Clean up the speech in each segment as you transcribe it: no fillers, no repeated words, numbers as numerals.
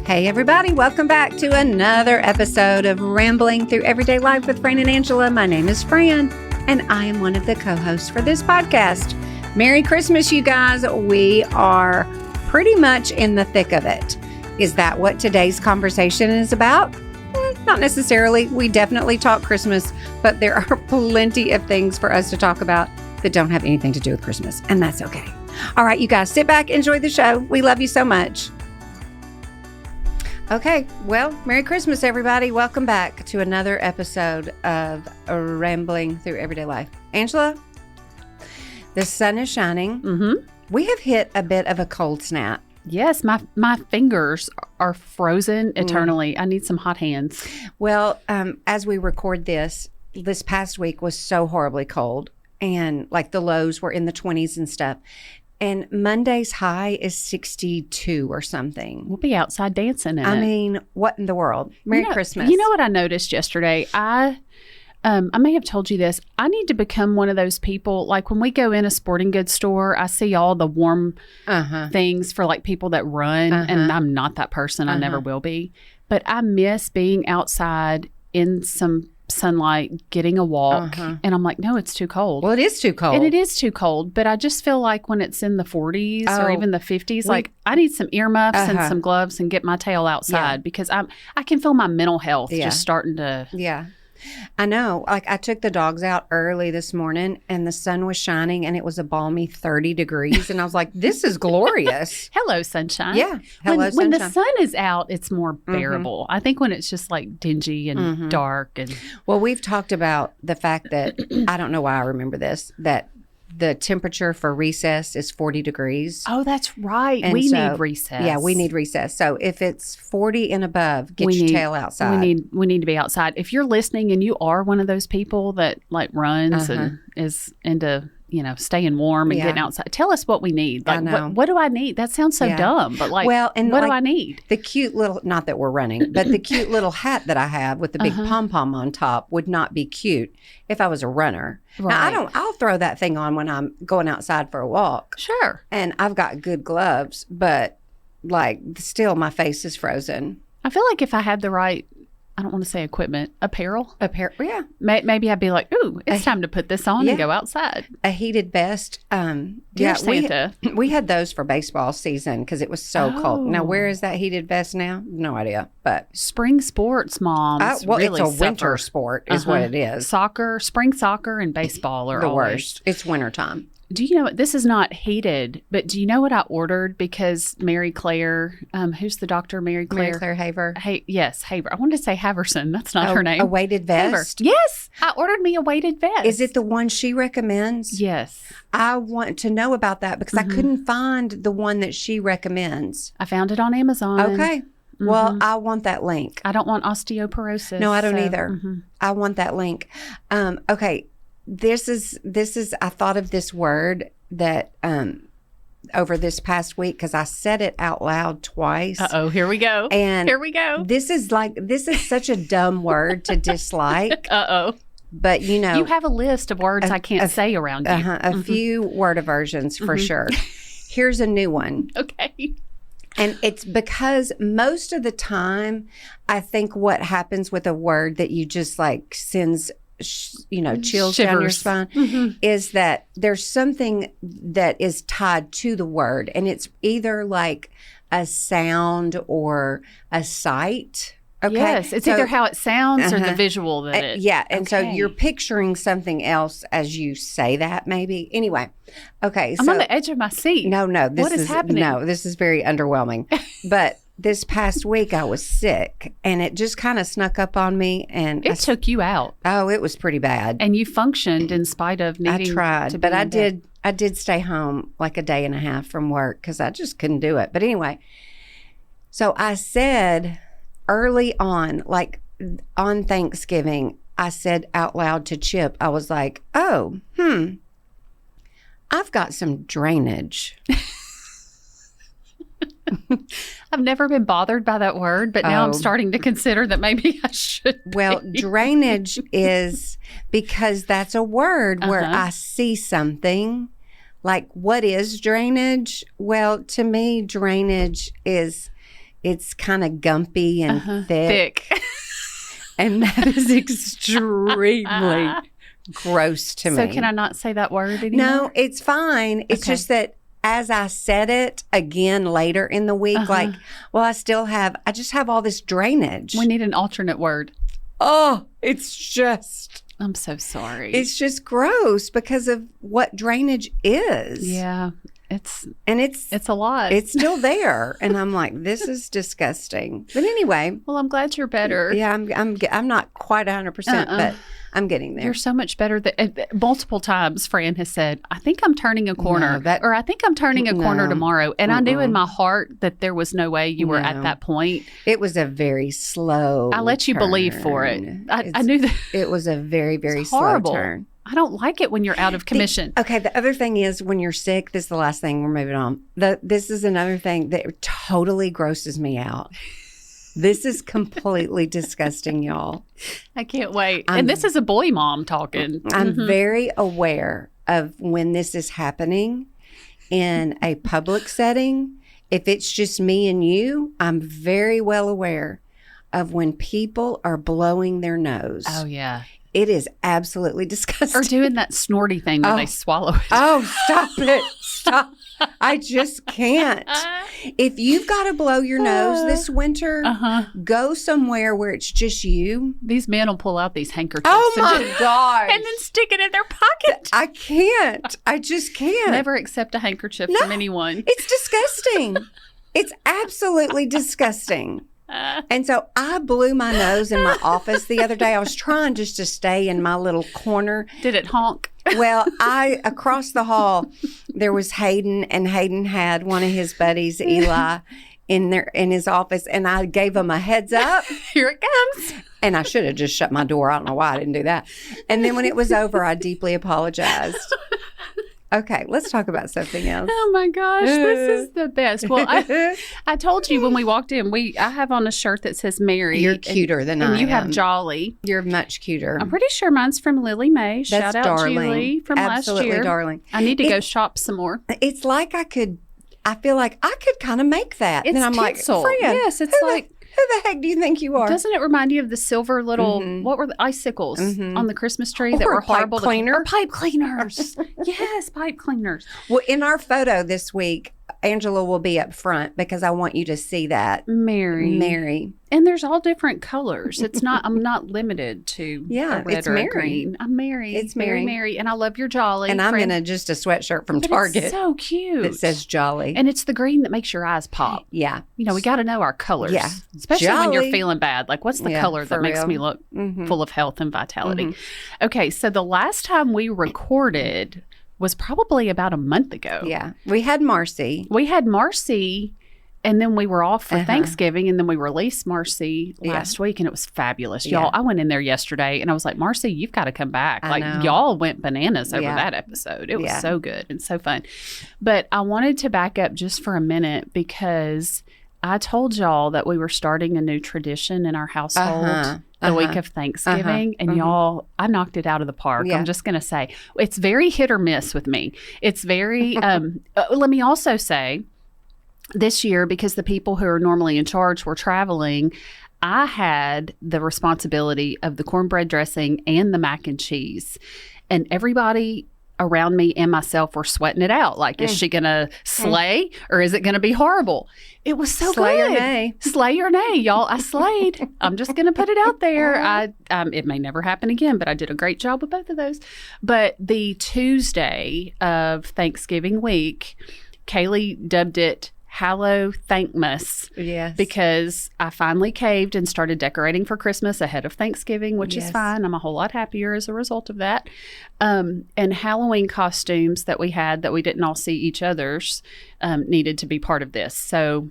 Hey everybody, welcome back to another episode of Rambling Through Everyday Life with Fran and Angela. My name is Fran, and I am one of the co-hosts for this podcast. Merry Christmas, you guys. We are pretty much in the thick of it. Is that what today's conversation is about? Not necessarily. We definitely talk Christmas, but there are plenty of things for us to talk about that don't have anything to do with Christmas, and that's okay. All right, you guys, sit back, enjoy the show. We love you so much. Okay, well, Merry Christmas, everybody. Welcome back to another episode of Rambling Through Everyday Life. Angela, the sun is shining. Mm-hmm. We have hit a bit of a cold snap. Yes, my fingers are frozen eternally. I need some hot hands. Well, as we record this past week was so horribly cold, and like the lows were in the 20s and stuff. And Monday's high is 62 or something. We'll be outside dancing in it. I mean, what in the world? Merry Christmas. You know what I noticed yesterday? I may have told you this. I need to become one of those people, like when we go in a sporting goods store, I see all the warm things for like people that run, and I'm not that person. I never will be. But I miss being outside in some sunlight, getting a walk, and I'm like, no, it's too cold. Well, it is too cold. And it is too cold, but I just feel like when it's in the 40s or even the 50s, like I need some earmuffs and some gloves and get my tail outside because I can feel my mental health just starting to... Yeah. I know. Like I took the dogs out early this morning and the sun was shining and it was a balmy 30 degrees. And I was like, this is glorious. Hello, sunshine. Yeah. Hello, sunshine. When the sun is out, it's more bearable. I think when it's just like dingy and dark. And well, we've talked about the fact that, I don't know why I remember this, that the temperature for recess is 40 degrees. Oh, that's right. And we need recess. Yeah, we need recess. So if it's 40 and above, get your tail outside. We need to be outside. If you're listening and you are one of those people that like runs and is into, staying warm and getting outside, tell us what we need. Like, what do I need? That sounds so dumb, but like, what do I need? The cute little, not that we're running, but the cute little hat that I have with the big pom-pom on top would not be cute if I was a runner. Right. Now, I'll throw that thing on when I'm going outside for a walk. Sure. And I've got good gloves, but like still my face is frozen. I feel like if I had the right, I don't want to say equipment, apparel, yeah. Maybe I'd be like, ooh, it's time to put this on and go outside. A heated vest. Dear Santa. We had those for baseball season because it was so cold. Now, where is that heated vest now? No idea. But spring sports, moms. It's a winter sport is what it is. Soccer, spring soccer and baseball are the always worst. It's wintertime. Do you know what? This is not heated, but do you know what I ordered? Because Mary Claire, who's the doctor? Mary Claire Haver. Yes, Haver. I wanted to say Haverson. That's not her name. A weighted vest? Haver. Yes. I ordered me a weighted vest. Is it the one she recommends? Yes. I want to know about that because I couldn't find the one that she recommends. I found it on Amazon. Okay. Well, I want that link. I don't want osteoporosis. No, I don't either. I want that link. Okay. This is I thought of this word that over this past week because I said it out loud twice. Here we go. And here we go. This is such a dumb word to dislike. But you have a list of words I can't say around you. A few word aversions for sure. Here's a new one. Okay. And it's because most of the time I think what happens with a word that you just like sends chills down your spine is that there's something that is tied to the word, and it's either like a sound or a sight. Okay. Yes, it's either how it sounds or the visual that it. Yeah, and so you're picturing something else as you say that, maybe. Anyway, okay. I'm on the edge of my seat. No, what is happening? No, this is very underwhelming. But this past week I was sick and it just kind of snuck up on me and it took you out. Oh, it was pretty bad. And you functioned in spite of needing I tried, to but I did stay home like a day and a half from work because I just couldn't do it. But anyway, so I said early on, like on Thanksgiving, I said out loud to Chip, I was like, I've got some drainage. I've never been bothered by that word, but now I'm starting to consider that maybe I should be. Well, drainage is because that's a word where I see something. Like, what is drainage? Well, to me, drainage is It's kind of gumpy and thick. And that is extremely gross to me. So can I not say that word anymore? No, it's fine. It's just that as I said it again later in the week, I just have all this drainage. We need an alternate word. Oh, it's just. I'm so sorry. It's just gross because of what drainage is. Yeah. It's a lot. It's still there. And I'm like, this is disgusting. But anyway. Well, I'm glad you're better. Yeah, I'm not quite 100%, but I'm getting there. You're so much better. Multiple times, Fran has said, I think I'm turning a corner. Or I think I'm turning a corner tomorrow. And I knew in my heart that there was no way you were at that point. It was a very slow I let you believe for it. I knew that. It was a very, very slow turn. I don't like it when you're out of commission. The other thing is when you're sick, this is the last thing, we're moving on. This is another thing that totally grosses me out. This is completely disgusting, y'all. I can't wait. And this is a boy mom talking. I'm very aware of when this is happening in a public setting. If it's just me and you, I'm very well aware of when people are blowing their nose. Oh, yeah. It is absolutely disgusting. Or doing that snorty thing where they swallow it. Oh, stop it. Stop. I just can't. If you've got to blow your nose this winter, go somewhere where it's just you. These men will pull out these handkerchiefs. Oh, my gosh. And then stick it in their pocket. I can't. I just can't. Never accept a handkerchief from anyone. It's disgusting. It's absolutely disgusting. And so I blew my nose in my office the other day. I was trying just to stay in my little corner. Did it honk? Well, across the hall, there was Hayden, and Hayden had one of his buddies, Eli, in his office, and I gave him a heads up. Here it comes. And I should have just shut my door. I don't know why I didn't do that. And then when it was over, I deeply apologized. Okay, let's talk about something else. Oh my gosh, this is the best. Well, I told you when we walked in, I have on a shirt that says Mary. You're cuter than I am. And you have Jolly. You're much cuter. I'm pretty sure mine's from Lily Mae. That's Shout out darling. Julie from last year. Absolutely darling. I need to go shop some more. It's like I feel like I could kind of make that. It's and I'm tinsel. Like, Fran, yes, it's like. Who the heck do you think you are? Doesn't it remind you of the silver little, what were the icicles on the Christmas tree that were horrible? Pipe cleaner. Or pipe cleaners. Yes, pipe cleaners. Well, in our photo this week, Angela will be up front because I want you to see that. Mary. And there's all different colors. It's not, I'm not limited to a red or a green. I'm Mary. It's Mary. And I love your Jolly. And I'm in just a sweatshirt from Target. It's so cute. That says Jolly. And it's the green that makes your eyes pop. Yeah. You know, we got to know our colors. Yeah. Especially when you're feeling bad. Like, what's the color that makes me look full of health and vitality? Okay, so the last time we recorded was probably about a month ago. Yeah. We had Marcy. And then we were off for Thanksgiving, and then we released Marcy last week, and it was fabulous. Y'all, I went in there yesterday, and I was like, Marcy, you've got to come back. Y'all went bananas over that episode. It was so good and so fun. But I wanted to back up just for a minute because I told y'all that we were starting a new tradition in our household the week of Thanksgiving. And y'all, I knocked it out of the park. I'm just going to say, it's very hit or miss with me. It's very, let me also say, this year, because the people who are normally in charge were traveling, I had the responsibility of the cornbread dressing and the mac and cheese. And everybody around me and myself were sweating it out. Like, is she going to slay or is it going to be horrible? It was so slay good. Or nay. Slay or nay, y'all. I slayed. I'm just going to put it out there. It may never happen again, but I did a great job with both of those. But the Tuesday of Thanksgiving week, Kaylee dubbed it Hallow-Thank-mas. Yes. Because I finally caved and started decorating for Christmas ahead of Thanksgiving, which is fine. I'm a whole lot happier as a result of that. And Halloween costumes that we had that we didn't all see each other's needed to be part of this. So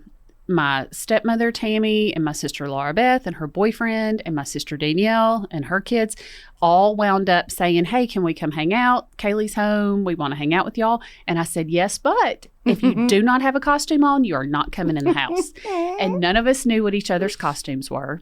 my stepmother, Tammy, and my sister, Laura Beth, and her boyfriend, and my sister, Danielle, and her kids all wound up saying, hey, can we come hang out? Kaylee's home. We want to hang out with y'all. And I said, yes, but if you do not have a costume on, you are not coming in the house. And none of us knew what each other's costumes were.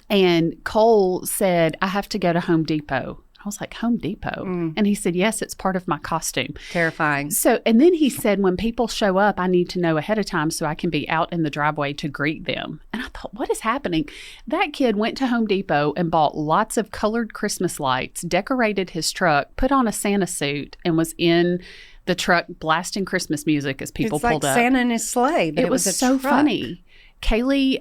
And Cole said, I have to go to Home Depot. I was like, Home Depot? And he said, yes, it's part of my costume. Terrifying. So, and then he said, when people show up, I need to know ahead of time so I can be out in the driveway to greet them. And I thought, what is happening? That kid went to Home Depot and bought lots of colored Christmas lights, decorated his truck, put on a Santa suit, and was in the truck blasting Christmas music as people pulled up. It's like Santa in his sleigh, but it was a so truck. Funny. Kaylee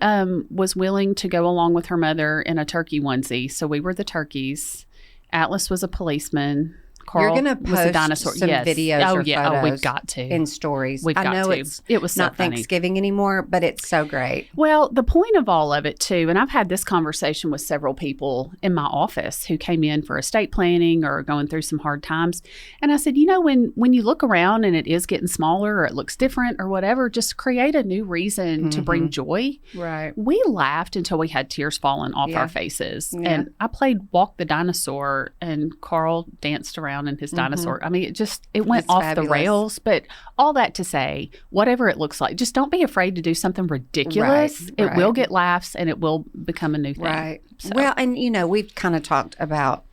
was willing to go along with her mother in a turkey onesie. So we were the turkeys. Atlas was a policeman. Carl You're going to was a post dinosaur. some videos or photos we've got to. in stories. We've got I know to. it was so not funny. Thanksgiving anymore, but it's so great. Well, the point of all of it, too, and I've had this conversation with several people in my office who came in for estate planning or going through some hard times. And I said, when you look around and it is getting smaller or it looks different or whatever, just create a new reason to bring joy. Right. We laughed until we had tears falling off our faces. Yeah. And I played Walk the Dinosaur, and Carl danced around in his dinosaur. I mean, it went It's off fabulous. the rails. But all that to say, whatever it looks like, just don't be afraid to do something ridiculous. Right, it will get laughs and it will become a new thing. Right. So. Well, and we've kind of talked about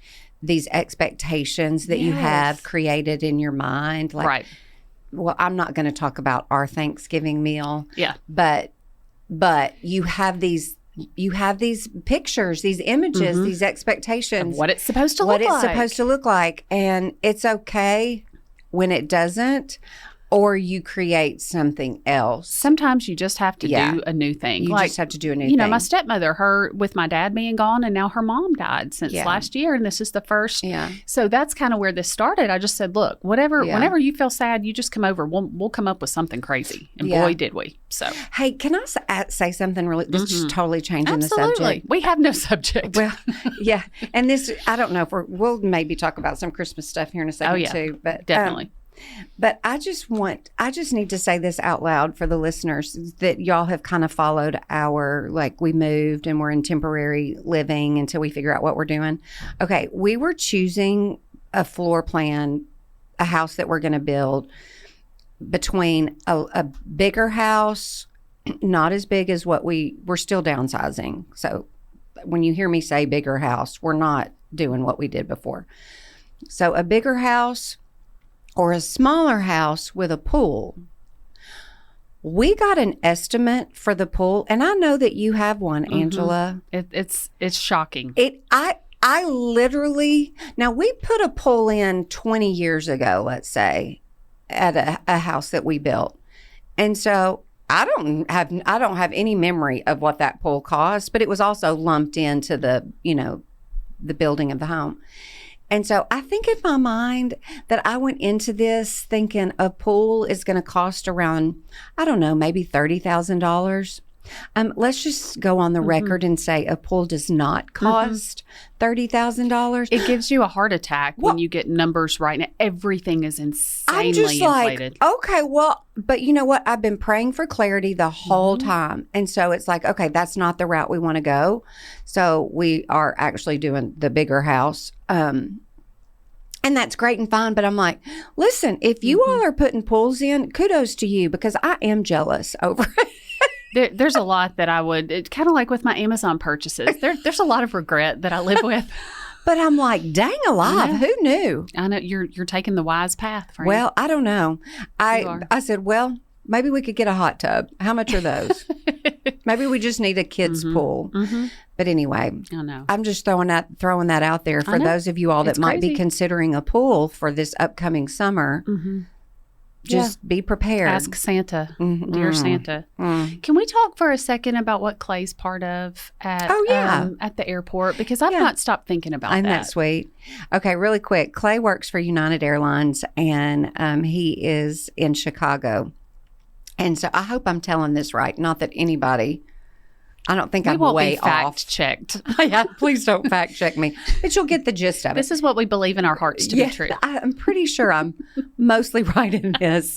these expectations that you have created in your mind. Like, right. Well, I'm not going to talk about our Thanksgiving meal. Yeah. But you have these pictures, these images, these expectations of what it's supposed to look like. And it's okay when it doesn't, or you create something else. Sometimes you just have to do a new thing. You just have to do a new thing. You know, my stepmother, with my dad being gone, and now her mom died since last year, and this is the first. Yeah. So that's kind of where this started. I just said, look, whenever you feel sad, you just come over. We'll come up with something crazy. And boy, did we. So. Hey, can I say something really? This is totally changing the subject. We have no subject. Well, yeah. And this, I don't know if we'll maybe talk about some Christmas stuff here in a second too. But definitely. But I just need to say this out loud for the listeners that y'all have kind of followed we moved and we're in temporary living until we figure out what we're doing. Okay. We were choosing a floor plan, a house that we're going to build between a bigger house, not as big as what we're still downsizing. So when you hear me say bigger house, we're not doing what we did before. So a bigger house, or a smaller house with a pool. We got an estimate for the pool, and I know that you have one, Angela. It's shocking. I literally, now we put a pool in 20 years ago, let's say, at a house that we built. And so I don't have any memory of what that pool cost, but it was also lumped into the building of the home. And so I think in my mind that I went into this thinking a pool is going to cost around, I don't know, maybe $30,000. Let's just go on the record and say a pool does not cost $30,000. It gives you a heart attack when you get numbers right now. Everything is insanely I'm just inflated. Like, okay, well, but you know what? I've been praying for clarity the whole time. And so it's like, okay, that's not the route we want to go. So we are actually doing the bigger house. And that's great and fine. But I'm like, listen, if you all are putting pools in, kudos to you, because I am jealous over it. There's a lot that I would, it's kind of like with my Amazon purchases. There's a lot of regret that I live with. But I'm like, dang alive, who knew? I know you're taking the wise path, Fran. Well, I don't know. I said, well, maybe we could get a hot tub. How much are those? Maybe we just need a kid's pool. But anyway, I know. I'm just throwing that out there for those of you all that might be considering a pool for this upcoming summer. Just be prepared. Ask Santa, dear Santa. Can we talk for a second about what Clay's part of at the airport? Because I've not stopped thinking about that. Isn't that sweet? Okay, really quick. Clay works for United Airlines, and he is in Chicago. And so I hope I'm telling this right. Not that anybody... I don't think I'm way off. Fact checked. Yeah, please don't fact check me. But you'll get the gist of it. This is what we believe in our hearts to be true. I'm pretty sure I'm mostly right in this.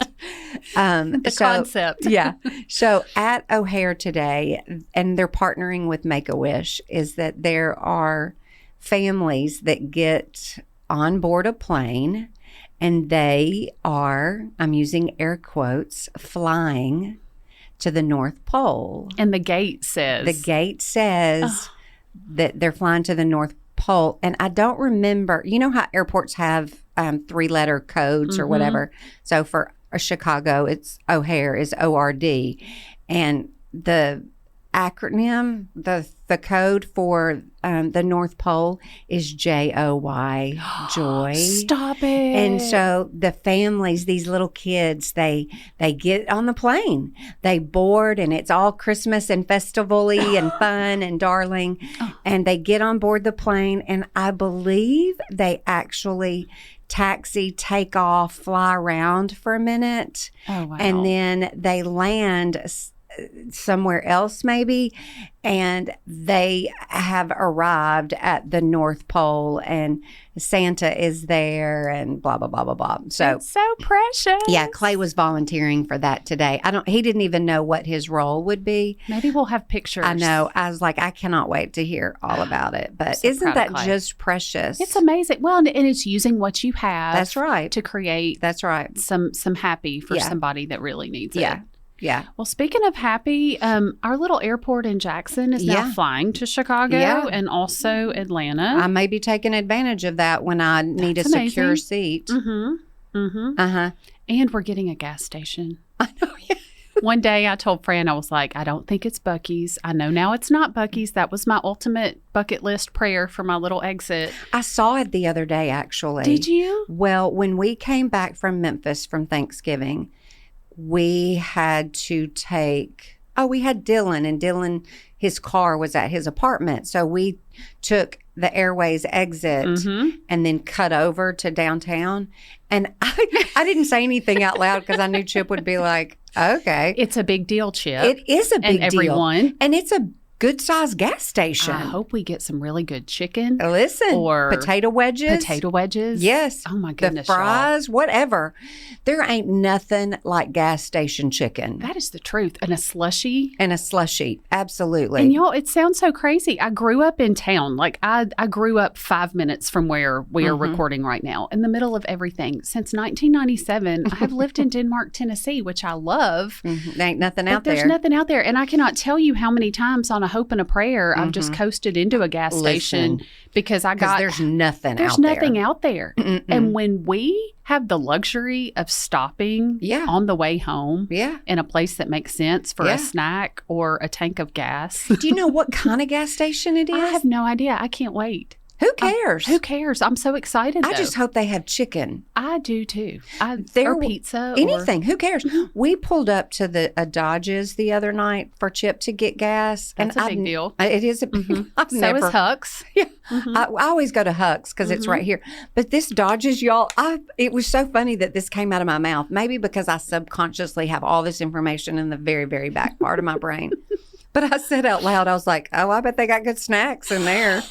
The concept. Yeah. So at O'Hare today, and they're partnering with Make-A-Wish, is that there are families that get on board a plane and they are, I'm using air quotes, flying to the North Pole. And the gate says that they're flying to the North Pole, and I don't remember. You know how airports have 3-letter codes or whatever? So for Chicago, it's O'Hare is ORD, and the acronym, the code for the North Pole is JOY, joy. Stop it. And so the families, these little kids, they get on the plane, they board, and it's all Christmas and festival-y and fun and darling, and they get on board the plane, and I believe they actually taxi, take off, fly around for a minute, and then they land somewhere else maybe, and they have arrived at the North Pole, and Santa is there, and blah blah blah blah blah. So it's so precious. Yeah, Clay was volunteering for that today. He didn't even know what his role would be. Maybe we'll have pictures. I know. I was like, I cannot wait to hear all about it. But isn't that just precious? It's amazing. Well, and it's using what you have. That's right. To create. That's right. Some happy for somebody that really needs it. Yeah. Well, speaking of happy, our little airport in Jackson is now flying to Chicago and also Atlanta. I may be taking advantage of that when I need a secure seat. And we're getting a gas station. I know, One day I told Fran, I was like, I don't think it's Buc-ee's. I know now it's not Buc-ee's. That was my ultimate bucket list prayer for my little exit. I saw it the other day, actually. Did you? Well, when we came back from Memphis from Thanksgiving, we had to we had Dylan, and Dylan, his car was at his apartment. So we took the Airways exit and then cut over to downtown. And I didn't say anything out loud because I knew Chip would be like, okay. It's a big deal, Chip. It is a big deal. And everyone. And it's a good-sized gas station. I hope we get some really good chicken. Listen, or potato wedges. Yes. Oh, my goodness. The fries, whatever. There ain't nothing like gas station chicken. That is the truth. And a slushie. Absolutely. And y'all, it sounds so crazy. I grew up in town. Like, I grew up 5 minutes from where we are recording right now, in the middle of everything. Since 1997, I have lived in Denmark, Tennessee, which I love. There ain't nothing out there. There's nothing out there. And I cannot tell you how many times on a hope and a prayer I've just coasted into a gas station because there's nothing out there. And when we have the luxury of stopping on the way home in a place that makes sense for a snack or a tank of gas. Do you know what kind of gas station it is? I have no idea. I can't wait. Who cares? Who cares? I'm so excited, I just hope they have chicken. I do, too. Or pizza. Anything. Who cares? We pulled up to the Dodges the other night for Chip to get gas. That's a big deal. It is a big deal. So is Huck's. Yeah. I always go to Huck's because it's right here. But this Dodges, y'all, it was so funny that this came out of my mouth. Maybe because I subconsciously have all this information in the very, very back part of my brain. But I said out loud, I was like, oh, I bet they got good snacks in there.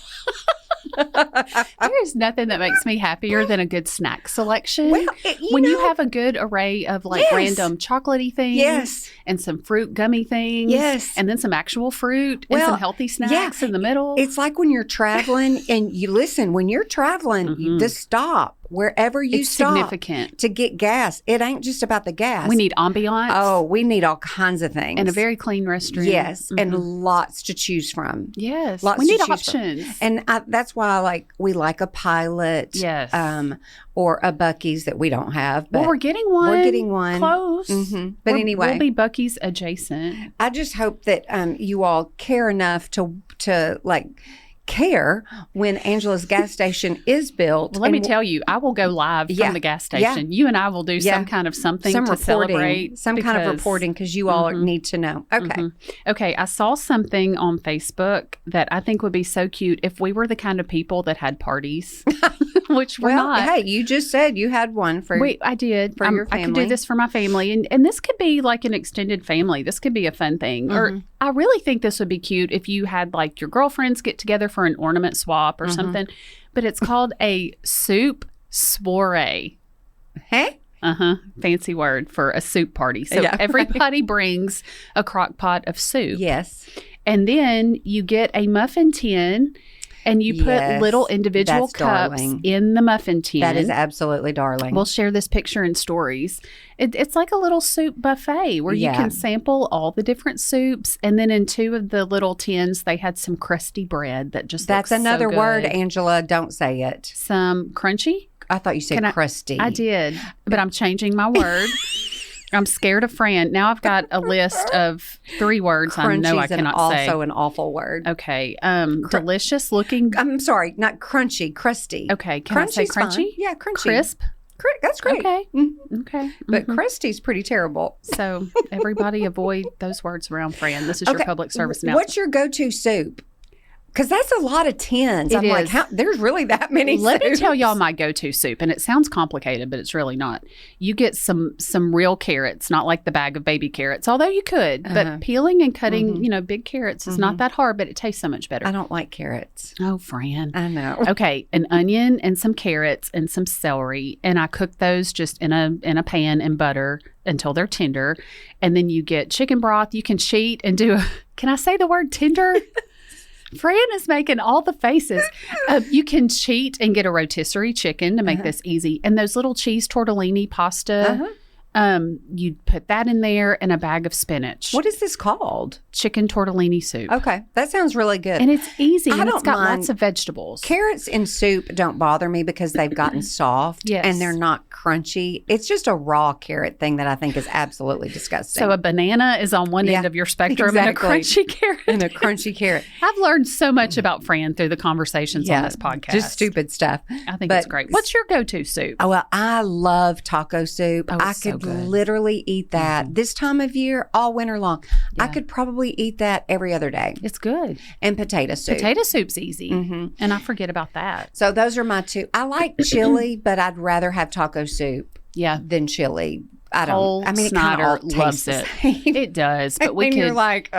There is nothing that makes me happier than a good snack selection. Well, you have a good array of random chocolatey things and some fruit gummy things and then some actual fruit and some healthy snacks in the middle. It's like when you're traveling and when you're traveling, you just stop wherever you stop significant to get gas. It ain't just about the gas. We need ambiance. Oh, we need all kinds of things. And a very clean restroom. Yes, and lots to choose from. Yes, we need options. And that's why we like a Pilot. Yes. Or a Buc-ee's that we don't have. But we're getting one. Close. But anyway. We'll be Buc-ee's adjacent. I just hope that you all care enough to care when Angela's gas station is built. Well, let me tell you, I will go live from the gas station. You and I will do some kind of something to celebrate. Some kind of reporting because you all need to know. Okay. Okay. I saw something on Facebook that I think would be so cute if we were the kind of people that had parties, which we're not. Hey, you just said you had one for I did. For your family. I could do this for my family. And this could be like an extended family. This could be a fun thing. Or I really think this would be cute if you had your girlfriends get together for an ornament swap or something. But it's called a soup soiree. Hey? Fancy word for a soup party. So everybody brings a crock pot of soup. Yes. And then you get a muffin tin And you put Yes, little individual that's cups darling. in the muffin tin. That is absolutely darling. We'll share this picture in stories. It's like a little soup buffet where you Yeah. can sample all the different soups. And then in 2 of the little tins, they had some crusty bread that just That's looks so another word, good. Angela. Don't say it. Some crunchy. I thought you said crusty. I did, but I'm changing my word. I'm scared of Fran. Now I've got a list of 3 words I know I cannot say. Also an awful word. Okay. Delicious looking. I'm sorry, not crunchy, crusty. Okay. Can I say Crunchy's crunchy? fine. Yeah, crunchy. Crisp. That's great. Okay. Mhm. Okay. But crusty's pretty terrible. So everybody avoid those words around Fran. This is your public service announcement. What's your go-to soup? Because that's a lot of tins. It I'm like, is. there's really that many Let me soups? tell y'all my go-to soup, and it sounds complicated, but it's really not. You get some real carrots, not like the bag of baby carrots, although you could. But peeling and cutting, big carrots is not that hard, but it tastes so much better. I don't like carrots. Oh, Fran. I know. Okay, an onion and some carrots and some celery, and I cook those just in a pan in butter until they're tender. And then you get chicken broth. You can cheat and do can I say the word tender? Fran is making all the faces. You can cheat and get a rotisserie chicken to make this easy. And those little cheese tortellini pasta, you put that in there and a bag of spinach. What is this called? Chicken tortellini soup. Okay, that sounds really good. And it's easy, and it's don't got mind. lots of vegetables. Carrots in soup don't bother me because they've gotten soft Yes. and they're not crunchy. It's just a raw carrot thing that I think is absolutely disgusting. So a banana is on one end of your spectrum and a crunchy carrot. and a crunchy carrot. I've learned so much about Fran through the conversations on this podcast. Just stupid stuff. I think But- it's great. What's your go-to soup? Oh, well, I love taco soup. Oh, I it's so could good. literally eat that this time of year all winter long. I could probably eat that every other day. It's good. And potato soup. Potato soup's easy. And I forget about that. So those are my 2. I like chili, but I'd rather have taco soup Yeah. than chili. I Cole don't. I mean, it Snyder kind of loves tastes it. the same. It does. But we and could. you're like,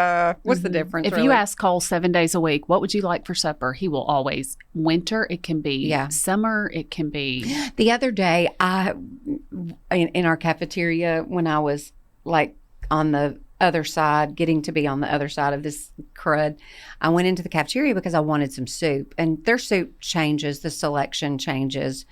what's the difference? If really? you ask Cole 7 days a week, what would you like for supper? He will always. Winter, it can be. Yeah. Summer, it can be. The other day, in our cafeteria, when I was like on the other side, getting to be on the other side of this crud, I went into the cafeteria because I wanted some soup, and their soup changes, the selection changes.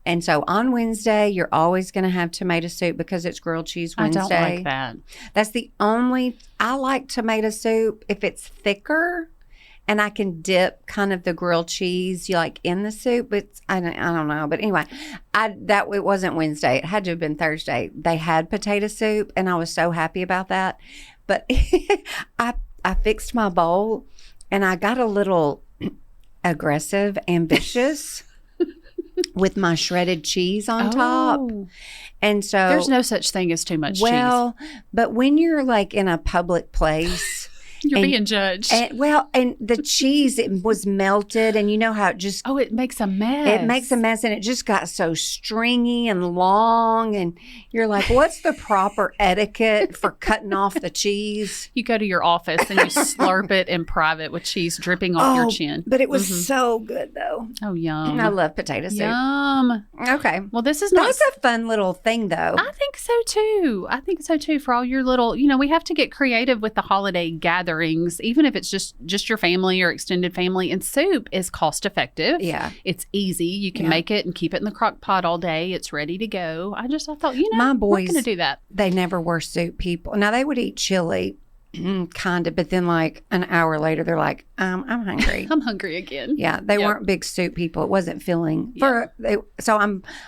And so on Wednesday, you're always going to have tomato soup because it's grilled cheese Wednesday. I don't like that. That's the only, I like tomato soup if it's thicker and I can dip kind of the grilled cheese in the soup. But I don't know. But anyway, it wasn't Wednesday. It had to have been Thursday. They had potato soup and I was so happy about that. But I fixed my bowl and I got a little aggressive, ambitious. With my shredded cheese on top. And so There's no such thing as too much cheese. Well, but when you're in a public place, You're being judged. and the cheese, it was melted, and you know how it just it makes a mess. it makes a mess, and it just got so stringy and long, and you're like, what's the proper etiquette for cutting off the cheese? You go to your office and you slurp it in private with cheese dripping off your chin. But it was so good, though. Oh, yum. I love potato soup. Yum. Okay. Well, this is not. That's a fun little thing, though. I think so too. For all your little, we have to get creative with the holiday gatherings, even if it's just your family or extended family. And soup is cost effective. Yeah. It's easy. You can make it and keep it in the crock pot all day. It's ready to go. I thought, my boys, we're going to do that. They never were soup people. Now, they would eat chili, kind of, but then an hour later, they're like, I'm hungry. I'm hungry again. Yeah, they weren't big soup people. It wasn't filling. So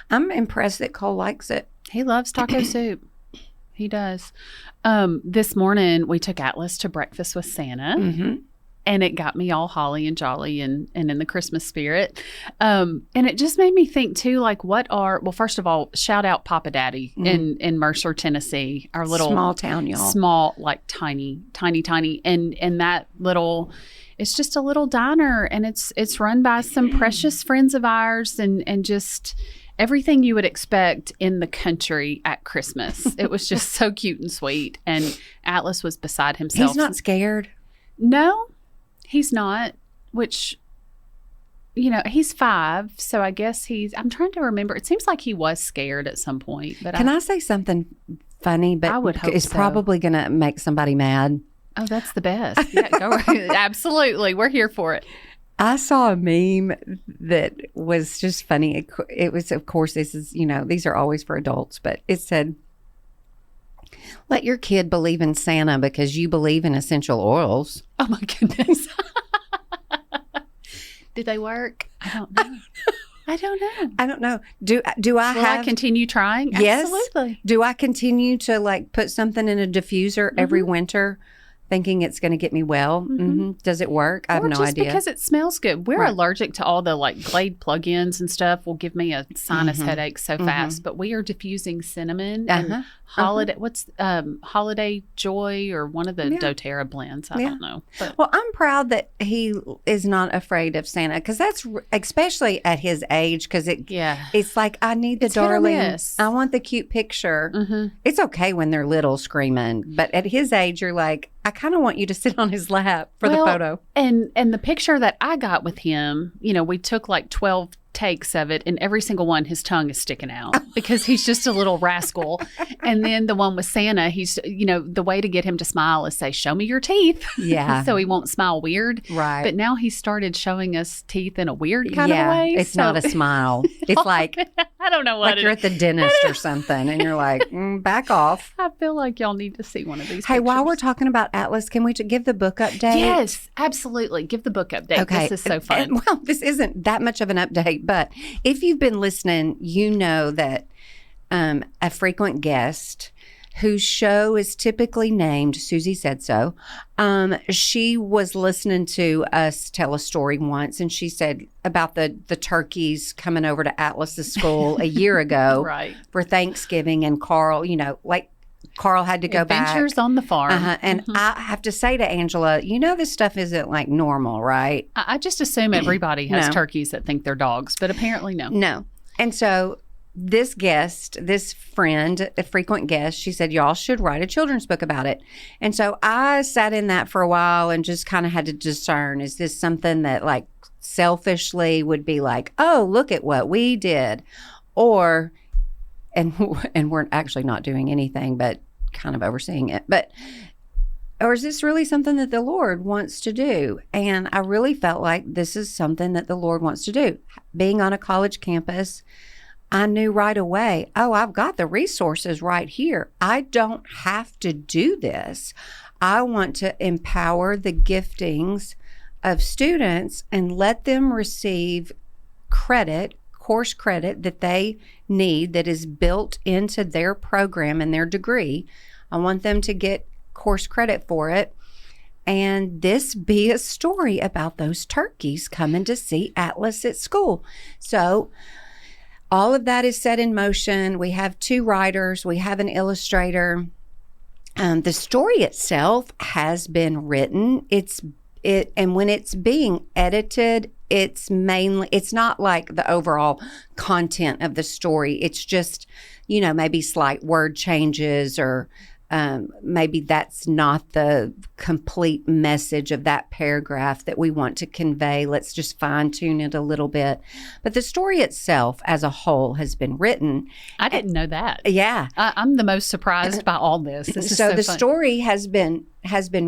I'm impressed that Cole likes it. He loves taco soup. He does. This morning, we took Atlas to breakfast with Santa. And it got me all holly and jolly and in the Christmas spirit. And it just made me think, too, first of all, shout out Papa Daddy in Mercer, Tennessee. Our little small town, y'all. Small, tiny. And that little, it's just a little diner. And it's run by some precious friends of ours and just everything you would expect in the country at Christmas. It was just so cute and sweet. And Atlas was beside himself. He's not scared? No. He's not, which, he's 5, so I guess I'm trying to remember. It seems like he was scared at some point. But Can I say something funny? But I would hope it's so. Probably going to make somebody mad. Oh, that's the best. Yeah, go right. Absolutely. We're here for it. I saw a meme that was just funny. It was, of course, this is, these are always for adults, but it said, let your kid believe in Santa because you believe in essential oils. Oh, my goodness. Did they work? I don't know. I don't know. Do I Will I continue trying? Yes. Absolutely. Do I continue to like put something in a diffuser every winter thinking it's going to get me well? Does it work? I have no idea. Because it smells good. We're allergic to all the like Glade plug-ins and stuff. Will give me a sinus headache so fast. But we are diffusing cinnamon and holiday. What's Holiday Joy or one of the doTERRA blends? I don't know. But. Well, I'm proud that he is not afraid of Santa because that's especially at his age because it's like I need the darling. I want the cute picture. It's okay when they're little screaming, but at his age, you're like, I kind of want you to sit on his lap for the photo. And the picture that I got with him, we took like 12 takes of it, and every single one, his tongue is sticking out because he's just a little rascal. And then the one with Santa, he's, the way to get him to smile is say, show me your teeth. Yeah. So he won't smile weird. Right. But now he started showing us teeth in a weird kind of way. It's not a smile. It's like, I don't know what like you're at the dentist or something and you're like, back off. I feel like y'all need to see one of these Hey, pictures. while we're talking about Atlas, can we give the book update? Yes, absolutely. Give the book update. Okay. This is so fun. Well, this isn't that much of an update, but if you've been listening, you know that a frequent guest whose show is typically named Susie Said So, she was listening to us tell a story once, and she said about the turkeys coming over to Atlas's school a year ago for Thanksgiving, and Carl, Carl had to go back. Adventures on the farm. And I have to say to Angela, this stuff isn't like normal, right? I just assume everybody has turkeys that think they're dogs, but apparently no. No. And so this friend, a frequent guest, she said, y'all should write a children's book about it. And so I sat in that for a while and just kind of had to discern, is this something that like selfishly would be like, oh, look at what we did? Or... And we're actually not doing anything but kind of overseeing it. Or is this really something that the Lord wants to do? And I really felt like this is something that the Lord wants to do. Being on a college campus, I knew right away, I've got the resources right here. I don't have to do this. I want to empower the giftings of students and let them receive course credit that they need that is built into their program and their degree. I want them to get course credit for it. And this be a story about those turkeys coming to see Atlas at school. So all of that is set in motion. We have 2 writers. We have an illustrator. The story itself has been written. And when it's being edited, it's not like the overall content of the story. It's just, maybe slight word changes or maybe that's not the complete message of that paragraph that we want to convey. Let's just fine tune it a little bit. But the story itself as a whole has been written. I didn't know that. Yeah. I'm the most surprised by all this. This is so the fun. Story has been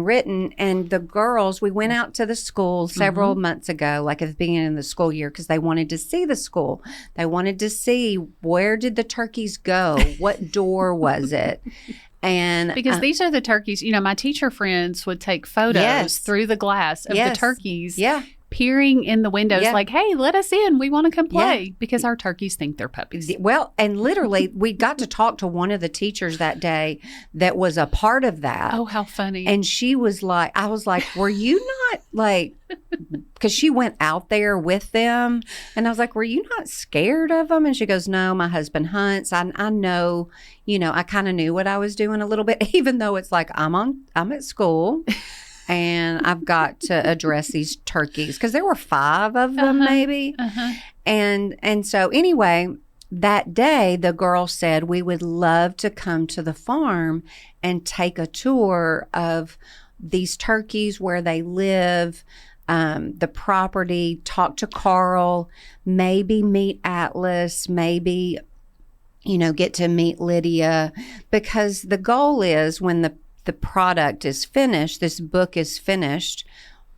written, and the girls, we went out to the school several months ago, like at the beginning of the school year, because they wanted to see the school. They wanted to see, where did the turkeys go? What door was it? And because these are the turkeys, my teacher friends would take photos through the glass of the turkeys peering in the windows like, hey, let us in. We want to come play because our turkeys think they're puppies. Well, and literally we got to talk to one of the teachers that day that was a part of that. Oh, how funny. And she was like, I was like, were you not like, because she went out there with them. And I was like, were you not scared of them? And she goes, no, my husband hunts. I know, I kind of knew what I was doing a little bit, even though it's like I'm at school. And I've got to address these turkeys because there were 5 of them maybe. And so anyway, that day the girl said, we would love to come to the farm and take a tour of these turkeys, where they live, the property, talk to Carl, maybe meet Atlas, maybe, get to meet Lydia, because the goal is when the product is finished, this book is finished,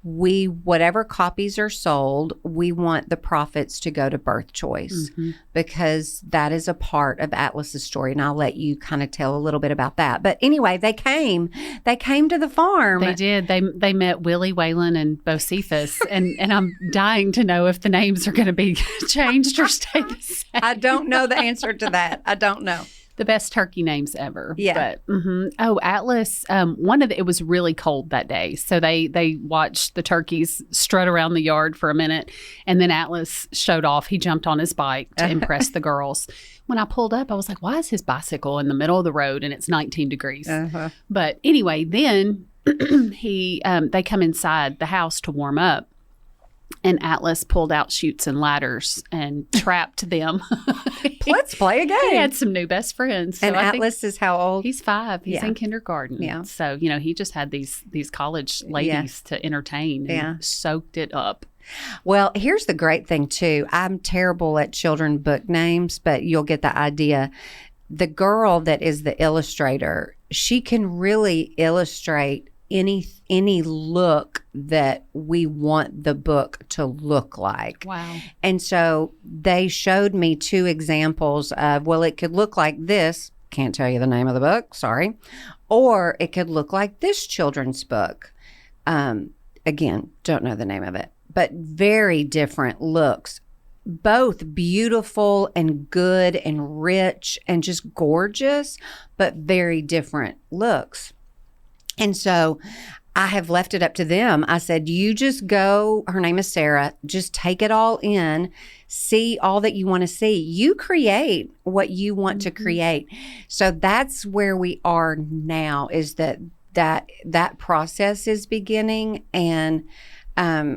whatever copies are sold, we want the profits to go to Birth Choice because that is a part of Atlas's story. And I'll let you kind of tell a little bit about that. But anyway, they came to the farm. They did. They met Willie, Waylon, and Bocephus. and I'm dying to know if the names are going to be changed or stay the same. I don't know the answer to that. I don't know. The best turkey names ever. Yeah. But, Oh, Atlas, it was really cold that day. So they watched the turkeys strut around the yard for a minute. And then Atlas showed off. He jumped on his bike to impress the girls. When I pulled up, I was like, why is his bicycle in the middle of the road and it's 19 degrees? But anyway, then they come inside the house to warm up. And Atlas pulled out chutes and ladders and trapped them. Let's play a game. He had some new best friends. So and Atlas is how old? He's 5. He's in kindergarten. Yeah. So, he just had these college ladies to entertain and soaked it up. Well, here's the great thing, too. I'm terrible at children book names, but you'll get the idea. The girl that is the illustrator, she can really illustrate any look that we want the book to look like. Wow. And so they showed me 2 examples of, well, it could look like this. Can't tell you the name of the book. Sorry. Or it could look like this children's book. Again, don't know the name of it, but very different looks. Both beautiful and good and rich and just gorgeous, but very different looks. And so I have left it up to them. I said, you just go, her name is Sarah, just take it all in, see all that you want to see. You create what you want to create. So that's where we are now, is that process is beginning, and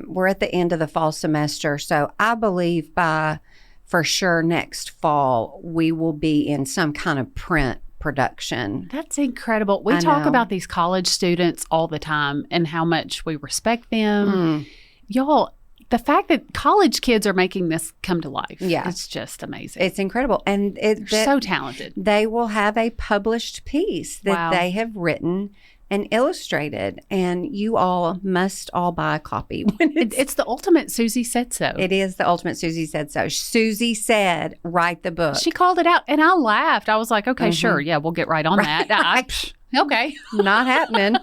we're at the end of the fall semester. So I believe for sure next fall, we will be in some kind of print production. That's incredible. We talk about these college students all the time and how much we respect them. Y'all, the fact that college kids are making this come to life, it's just amazing. It's incredible. And they're so talented. They will have a published piece that they have written and illustrated, and you all must all buy a copy. It's the ultimate Susie Said So. It is the ultimate Susie Said So. Susie said, write the book. She called it out, and I laughed. I was like, okay, sure. Yeah, we'll get right on that. Okay. Not happening.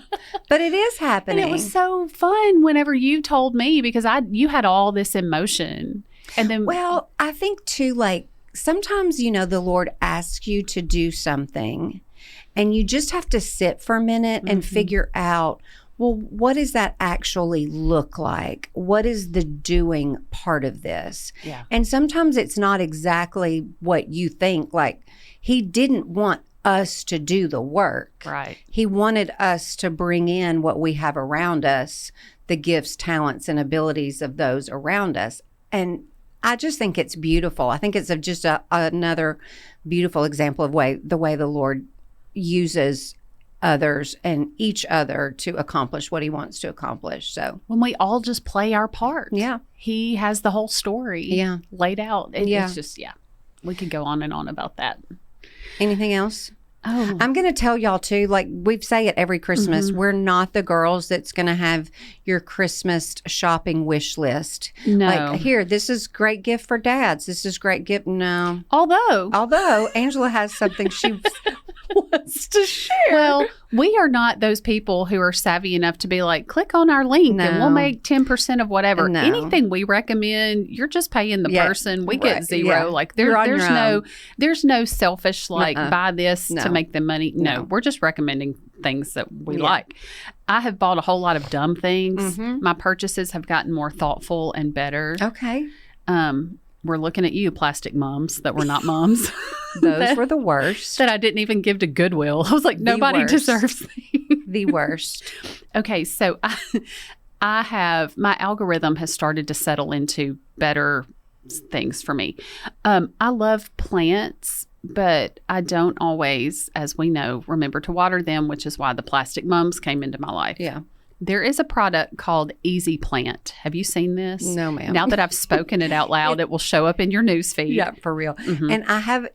But it is happening. And it was so fun whenever you told me, because you had all this emotion. And then, well, I think too, like, sometimes, the Lord asks you to do something, and you just have to sit for a minute and figure out, well, what does that actually look like? What is the doing part of this? Yeah. And sometimes it's not exactly what you think. Like, he didn't want us to do the work. Right. He wanted us to bring in what we have around us, the gifts, talents, and abilities of those around us. And I just think it's beautiful. I think it's just another beautiful example of the way the Lord uses others and each other to accomplish what he wants to accomplish. So when we all just play our part, yeah, he has the whole story laid out. It's just, we could go on and on about that. Anything else? Oh, I'm going to tell y'all too, like we say it every Christmas, we're not the girls that's going to have your Christmas shopping wish list. No. Like, here, this is great gift for dads. This is great gift. No. Although Angela has something she wants to share. Well, we are not those people who are savvy enough to be like, click on our link and we'll make 10% of whatever. No. Anything we recommend, you're just paying the person. We get zero. Yeah. Like there's no selfish buy this to make them money. No, we're just recommending things that we like. I have bought a whole lot of dumb things. My purchases have gotten more thoughtful and better. Okay. We're looking at you, plastic moms that were not moms. Those were the worst. That I didn't even give to Goodwill. I was like, nobody deserves these. The worst. Okay, so I have, my algorithm has started to settle into better things for me. I love plants, but I don't always, as we know, remember to water them, which is why the plastic mums came into my life. Yeah. There is a product called Easy Plant. Have you seen this? No, ma'am. Now that I've spoken it out loud, it will show up in your newsfeed. Yeah, for real. And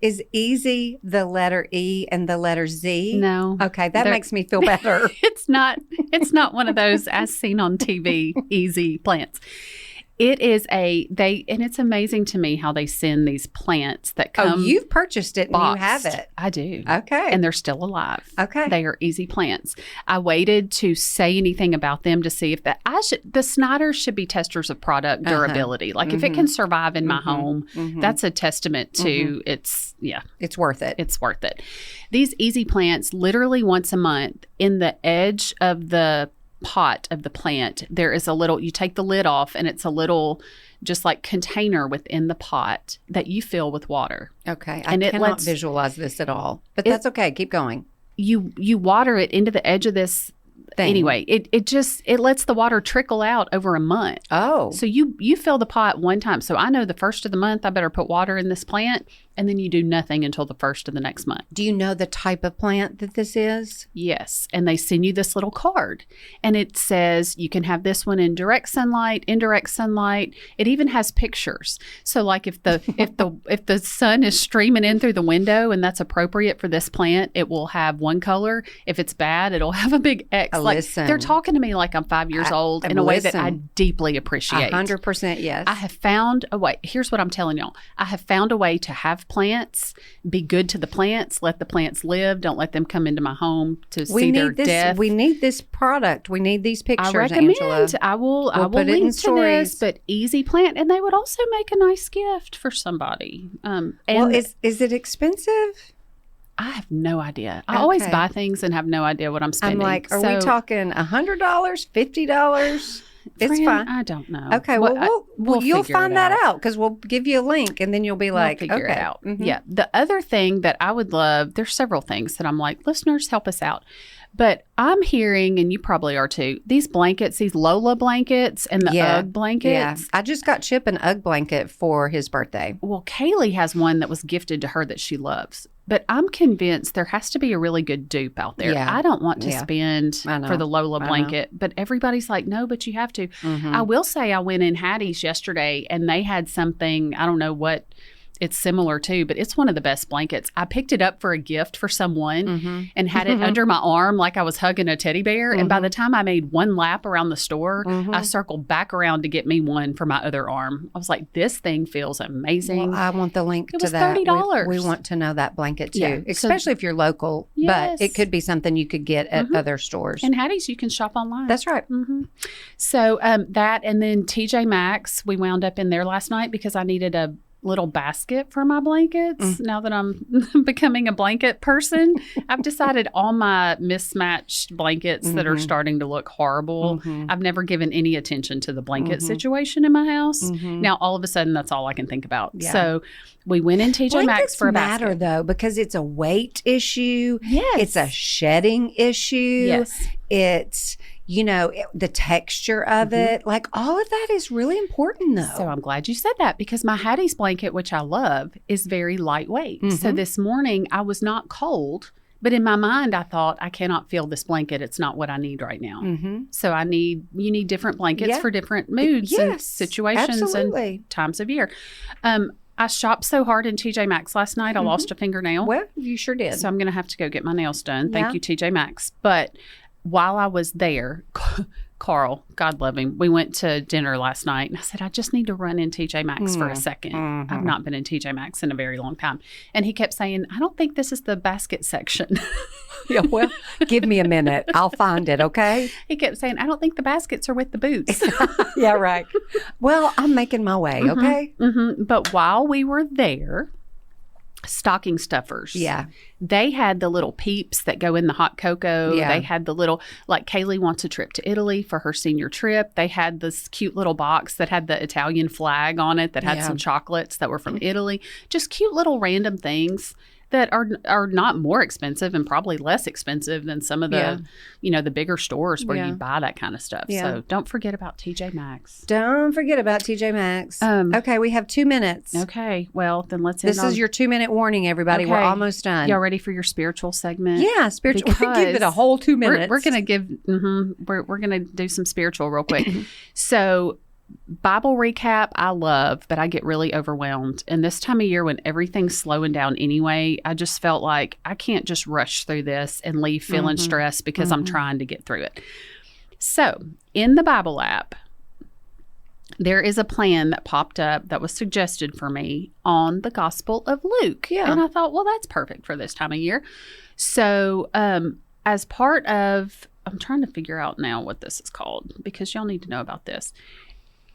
is easy the letter E and the letter Z? No. Okay, that makes me feel better. It's not one of those as seen on TV, Easy Plants. It is and it's amazing to me how they send these plants that come. Oh, you've purchased it and boxed. you have it. I do. Okay. And they're still alive. Okay. They are easy plants. I waited to say anything about them to see if the Snyders should be testers of product durability. Like if it can survive in my home, that's a testament to it's worth it. It's worth it. These easy plants, literally once a month, in the edge of the pot of the plant, there is you take the lid off and it's a little just like container within the pot that you fill with water. Okay. I cannot visualize this at all, but that's okay. Keep going. You water it into the edge of this thing. Anyway, it lets the water trickle out over a month. Oh. So you fill the pot one time. So I know the first of the month I better put water in this plant, and then you do nothing until the first of the next month. Do you know the type of plant that this is? Yes. And they send you this little card, and it says you can have this one in direct sunlight, indirect sunlight. It even has pictures. So like if the sun is streaming in through the window and that's appropriate for this plant, it will have one color. If it's bad, it'll have a big X. Listen. They're talking to me like I'm 5 years old in a way that I deeply appreciate. 100% yes. I have found a way. Here's what I'm telling y'all. I have found a way to have plants, be good to the plants, let the plants live. Don't let them come into my home to see their death. We need this product. We need these pictures, I recommend. Angela. I will link to this, but easy plant. And they would also make a nice gift for somebody. Well, is it expensive? I have no idea. I always buy things and have no idea what I'm spending. I'm like, are we talking $100, $50? It's Fran, fine. I don't know. Okay, you'll find that out because we'll give you a link and then you'll be like, figure it out. Yeah. The other thing that I would love, there's several things that I'm like, listeners, help us out. But I'm hearing, and you probably are too, these blankets, these Lola blankets and the UGG blankets. Yeah. I just got Chip an UGG blanket for his birthday. Well, Kaylee has one that was gifted to her that she loves. But I'm convinced there has to be a really good dupe out there. Yeah. I don't want to spend for the Lola blanket. But everybody's like, no, but you have to. I will say I went in Hattie's yesterday and they had something, I don't know what it's similar to, but it's one of the best blankets. I picked it up for a gift for someone and had it under my arm like I was hugging a teddy bear. And by the time I made one lap around the store, I circled back around to get me one for my other arm. I was like, this thing feels amazing. Well, I want the link to that. $30. We want to know that blanket too, especially if you're local. Yes. But it could be something you could get at other stores. And Hattie's, you can shop online. That's right. So that, and then TJ Maxx, we wound up in there last night because I needed a little basket for my blankets. Now that I'm becoming a blanket person, I've decided all my mismatched blankets that are starting to look horrible. I've never given any attention to the blanket situation in my house. Now all of a sudden that's all I can think about. Yeah. So we went in TJ Maxx for a basket. Matter though because it's a weight issue. Yes. It's a shedding issue. Yes. It's the texture of it, like all of that is really important though. So I'm glad you said that because my Hattie's blanket, which I love, is very lightweight. So this morning I was not cold, but in my mind I thought I cannot feel this blanket. It's not what I need right now. So you need different blankets for different moods and situations and times of year. I shopped so hard in TJ Maxx last night. I lost a fingernail. Well, you sure did. So I'm going to have to go get my nails done. Thank you, TJ Maxx. But while I was there, Carl, God love him, we went to dinner last night and I said, I just need to run in TJ Maxx for a second. I've not been in TJ Maxx in a very long time. And he kept saying, I don't think this is the basket section. Yeah, well, give me a minute. I'll find it, okay? He kept saying, I don't think the baskets are with the boots. Yeah, right. Well, I'm making my way, okay? But while we were there, stocking stuffers. Yeah. They had the little peeps that go in the hot cocoa. Yeah. They had the little, like Kaylee wants a trip to Italy for her senior trip. They had this cute little box that had the Italian flag on it that had some chocolates that were from Italy. Just cute little random things that are not more expensive and probably less expensive than some of the, the bigger stores where you buy that kind of stuff. Yeah. So don't forget about TJ Maxx. Don't forget about TJ Maxx. Okay, we have 2 minutes. Okay, well, then let's This is your 2-minute warning, everybody. Okay. We're almost done. Y'all ready for your spiritual segment? Yeah, spiritual. We'll give it a whole 2 minutes. We're going to give, we're going to do some spiritual real quick. So, Bible recap, I love, but I get really overwhelmed. And this time of year when everything's slowing down anyway, I just felt like I can't just rush through this and leave feeling stressed because I'm trying to get through it. So in the Bible app, there is a plan that popped up that was suggested for me on the Gospel of Luke. Yeah. And I thought, well, that's perfect for this time of year. So as part of, I'm trying to figure out now what this is called because y'all need to know about this.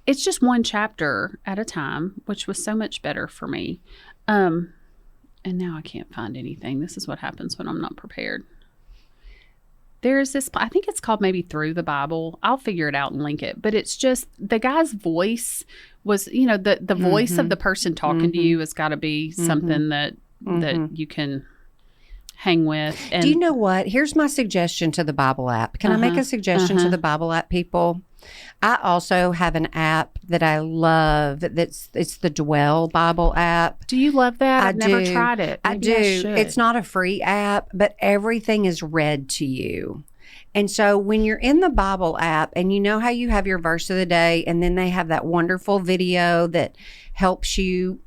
It's just one chapter at a time, which was so much better for me. And now I can't find anything. This is what happens when I'm not prepared. There's this, I think it's called maybe Through the Bible. I'll figure it out and link it. But it's just, the guy's voice was, the voice of the person talking to you has got to be something that you can hang with. And do you know what? Here's my suggestion to the Bible app. Can I make a suggestion to the Bible app people? I also have an app that I love. It's the Dwell Bible app. Do you love that? I've never tried it. Maybe I do. It's not a free app, but everything is read to you. And so when you're in the Bible app and you know how you have your verse of the day and then they have that wonderful video that helps you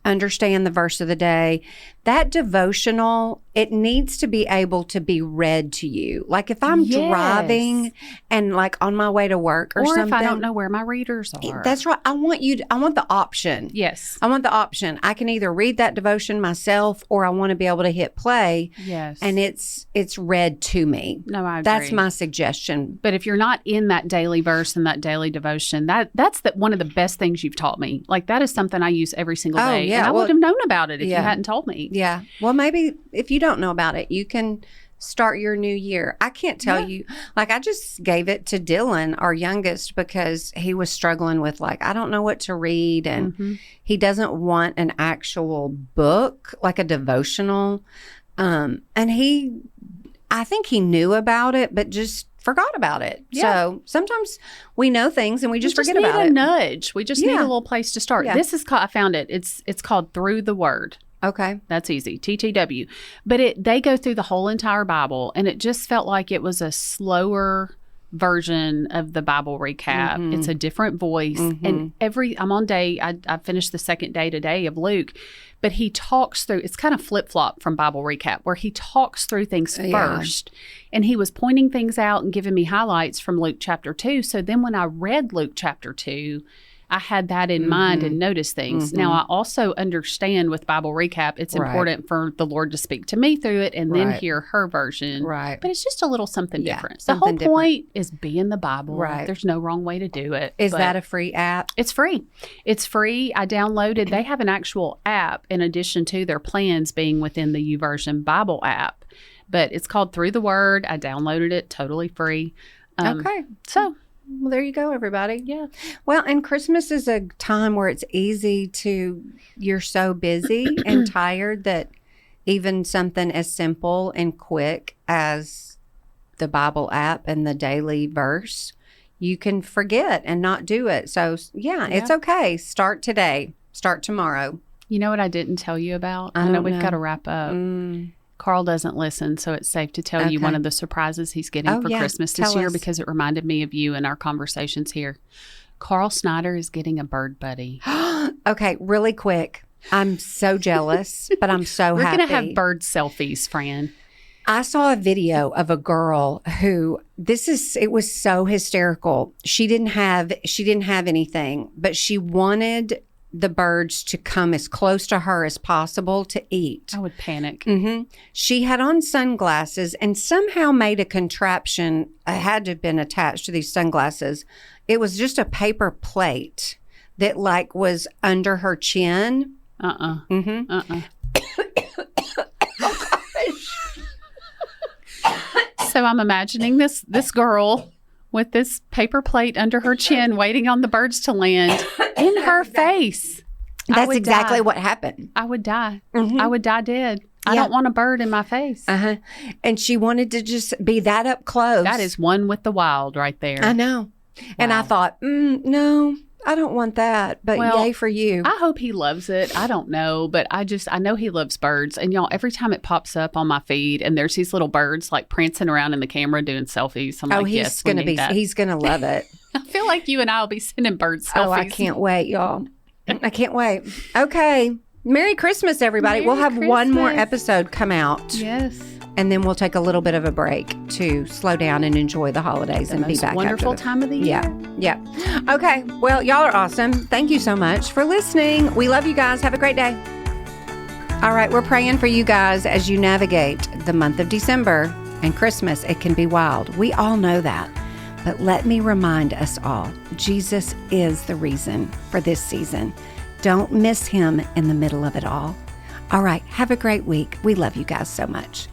understand the verse of the day, that devotional, it needs to be able to be read to you. Like if I'm driving and like on my way to work or something. Or if I don't know where my readers are. That's right. I want the option. Yes. I want the option. I can either read that devotion myself or I want to be able to hit play. Yes. And it's read to me. No, I agree. That's my suggestion. But if you're not in that daily verse and that daily devotion, that's one of the best things you've taught me. Like that is something I use every single day. Yeah. And I would have known about it if you hadn't told me. Yeah. Well, maybe if you don't know about it, you can start your new year. I can't tell you, like I just gave it to Dylan, our youngest, because he was struggling with like, I don't know what to read. And he doesn't want an actual book, like a devotional. And I think he knew about it, but just forgot about it. Yeah. So sometimes we know things and we just forget about it. We just need a nudge. We just need a little place to start. Yeah. This is called, I found it. It's called Through the Word. Okay. That's easy. TTW. But they go through the whole entire Bible, and it just felt like it was a slower version of the Bible recap. It's a different voice. And I'm on I finished the second day today of Luke, but he talks through, it's kind of flip-flop from Bible recap, where he talks through things first. And he was pointing things out and giving me highlights from Luke chapter 2. So then when I read Luke chapter 2, I had that in mind and noticed things. Now, I also understand with Bible recap, it's important for the Lord to speak to me through it and then hear her version. Right. But it's just a little something different. The whole point is be in the Bible. Right. There's no wrong way to do it. Is that a free app? It's free. It's free. I downloaded, they have an actual app in addition to their plans being within the YouVersion Bible app. But it's called Through the Word. I downloaded it totally free. Okay. So. Well, there you go, everybody. Yeah. Well, and Christmas is a time where it's easy you're so busy and tired that even something as simple and quick as the Bible app and the daily verse, you can forget and not do it. So, it's okay. Start today. Start tomorrow. You know what I didn't tell you about? I know we've got to wrap up. Carl doesn't listen, so it's safe to tell you one of the surprises he's getting for Christmas this year because it reminded me of you and our conversations here. Carl Snyder is getting a bird buddy. Okay, really quick. I'm so jealous, but I'm so happy. We're going to have bird selfies, Fran. I saw a video of a girl who it was so hysterical. She didn't have anything, but she wanted the birds to come as close to her as possible to eat. I would panic. She had on sunglasses and somehow made a contraption. Had to have been attached to these sunglasses. It was just a paper plate that like was under her chin. So I'm imagining this girl with this paper plate under her chin, waiting on the birds to land in her face. That's exactly what happened. I would die. I would die dead. I don't want a bird in my face. And she wanted to just be that up close. That is one with the wild right there. I know. Wow. And I thought, no, I don't want that. But yay for you. I hope he loves it. I don't know. But I know he loves birds. And y'all, every time it pops up on my feed and there's these little birds like prancing around in the camera doing selfies, I'm like, he's going to love it. I feel like you and I will be sending bird selfies. Oh, I can't wait, y'all. I can't wait. Okay. Merry Christmas, everybody. We'll have one more episode come out. Yes. And then we'll take a little bit of a break to slow down and enjoy the holidays and be back. Wonderful time of the year. Yeah. Okay. Well, y'all are awesome. Thank you so much for listening. We love you guys. Have a great day. All right. We're praying for you guys as you navigate the month of December and Christmas. It can be wild. We all know that. But let me remind us all, Jesus is the reason for this season. Don't miss him in the middle of it all. All right. Have a great week. We love you guys so much.